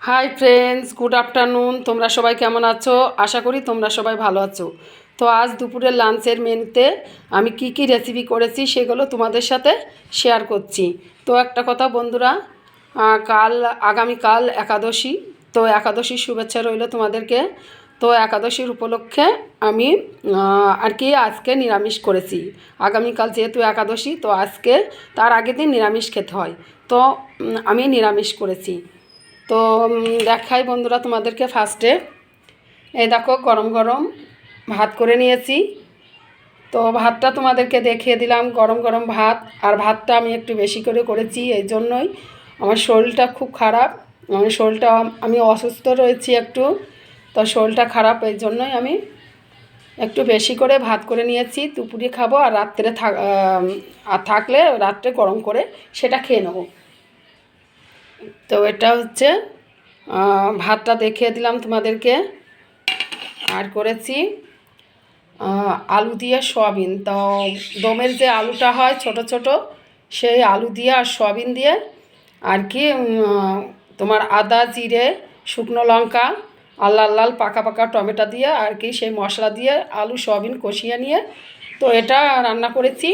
Hi friends, good afternoon. তোমরা সবাই কেমন আছো? আশা করি তোমরা সবাই ভালো আছো। তো আজ দুপুরের লাঞ্চের মেনুতে আমি কি কি রেসিপি করেছি সেগুলো তোমাদের সাথে শেয়ার করছি। তো একটা কথা বন্ধুরা, আগামীকাল একাদশী। তো একাদশীর শুভেচ্ছা রইল তোমাদেরকে। তো একাদশীর উপলক্ষে আমি আর কি আজকে নিরামিষ করেছি। আগামীকাল যেহেতু একাদশী, তো আজকে তার আগের দিন নিরামিষ খেতে হয়। তো আমি নিরামিষ করেছি। তো দেখাই বন্ধুরা তোমাদেরকে। ফার্স্টে এই দেখো গরম গরম ভাত করে নিয়েছি। তো ভাতটা তোমাদেরকে দেখিয়ে দিলাম, গরম গরম ভাত। আর ভাতটা আমি একটু বেশি করে করেছি, এই জন্যই আমার শরীরটা খুব খারাপ। আমি অসুস্থ রয়েছি একটু। তো শরীরটা খারাপ, এই জন্যই আমি একটু বেশি করে ভাত করে নিয়েছি। দুপুরে খাবো, আর রাত্রে থাকলে রাত্রে গরম করে সেটা খেয়ে নেবো। তো এটা হচ্ছে ভাতটা দেখিয়ে দিলাম তোমাদেরকে। আর করেছি আলু দিয়ে সয়াবিন। তো দমের যে আলুটা হয় ছোট ছোট, সেই আলু দিয়ে আর সয়াবিন দিয়ে আর কি তোমার আদা জিরে শুকনো লঙ্কা আর লাল লাল পাকা পাকা টমেটো দিয়ে আর কি সেই মশলা দিয়ে আলু সয়াবিন কষিয়ে নিয়ে তো এটা রান্না করেছি।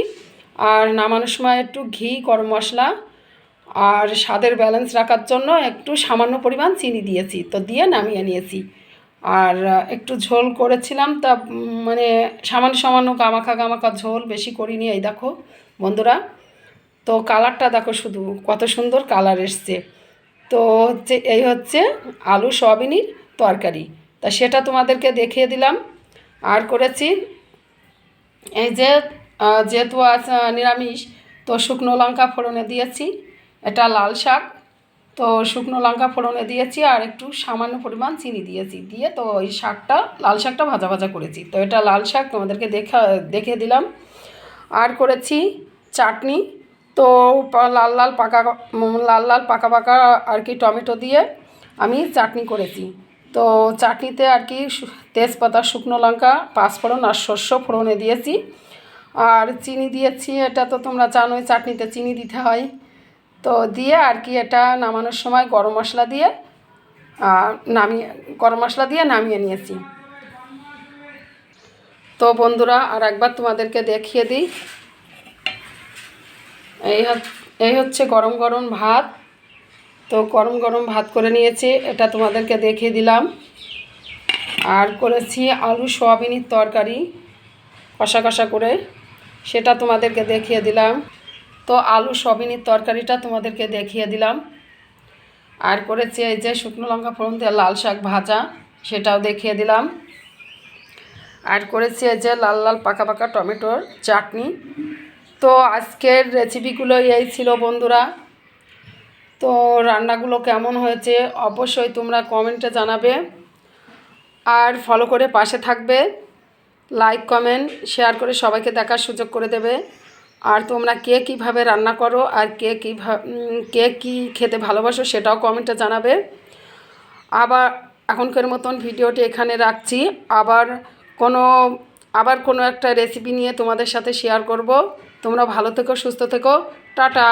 আর নামানোর সময় একটু ঘি, গরম মশলা আর স্বাদের ব্যালেন্স রাখার জন্য একটু সামান্য পরিমাণ চিনি দিয়েছি। তো দিয়ে নামিয়ে নিয়েছি। আর একটু ঝোল করেছিলাম, তা মানে সামান্য সামান্য গামাখা গামাখা ঝোল, বেশি করিনি। এই দেখো বন্ধুরা, তো কালারটা দেখো শুধু কত সুন্দর কালার এসছে। তো হচ্ছে এই হচ্ছে আলু সয়াবিনের তরকারি। তা সেটা তোমাদেরকে দেখিয়ে দিলাম। আর করেছি এই যে যেহেতু আজ নিরামিষ, তো শুকনো লঙ্কা ফোড়নে দিয়েছি। এটা লাল শাক। তো শুকনো লঙ্কা ফোড়নে দিয়েছি আর একটু সামান্য পরিমাণ চিনি দিয়েছি, দিয়ে তো ওই লাল শাকটা ভাজা ভাজা করেছি। তো এটা লাল শাক তোমাদেরকে দেখিয়ে দিলাম। আর করেছি চাটনি। তো লাল লাল পাকা পাকা আর কি টমেটো দিয়ে আমি চাটনি করেছি। তো চাটনিতে আর কি তেজপাতা, শুকনো লঙ্কা, পাঁচফোড়ন আর শস্য ফোড়নে দিয়েছি। আর চিনি দিয়েছি, এটা তো তোমরা জানোই চাটনিতে চিনি দিতে হয়। তো দিয়ে আর কি এটা নামানোর সময় গরম মশলা দিয়ে নামিয়ে নিয়েছি। তো বন্ধুরা আর একবার তোমাদেরকে দেখিয়ে দিই। এই হচ্ছে গরম গরম ভাত। তো গরম গরম ভাত করে নিয়েছি, এটা তোমাদেরকে দেখিয়ে দিলাম। আর করেছি আলু সয়াবিনের তরকারি কষা কষা করে, সেটা তোমাদেরকে দেখিয়ে দিলাম। তো আলু সয়াবিনের তরকারিটা তোমাদেরকে দেখিয়ে দিলাম। আর করেছি এই যে শুকনো লঙ্কা ফোড়ন দিয়ে লাল শাক ভাজা, সেটাও দেখিয়ে দিলাম। আর করেছি এই যে লাল লাল পাকা পাকা টমেটোর চাটনি। তো আজকের রেসিপিগুলো এই ছিল বন্ধুরা। তো রান্নাগুলো কেমন হয়েছে অবশ্যই তোমরা কমেন্টে জানাবে। আর ফলো করে পাশে থাকবে, লাইক কমেন্ট শেয়ার করে সবাইকে দেখার সুযোগ করে দেবে। আর তোমরা কে কীভাবে রান্না করো আর কে কী খেতে ভালোবাসো সেটাও কমেন্টে জানাবে। এখনকার মতন ভিডিওটি এখানে রাখছি। আবার কোনো একটা রেসিপি নিয়ে তোমাদের সাথে শেয়ার করব। তোমরা ভালো থেকো, সুস্থ থেকো। টাটা।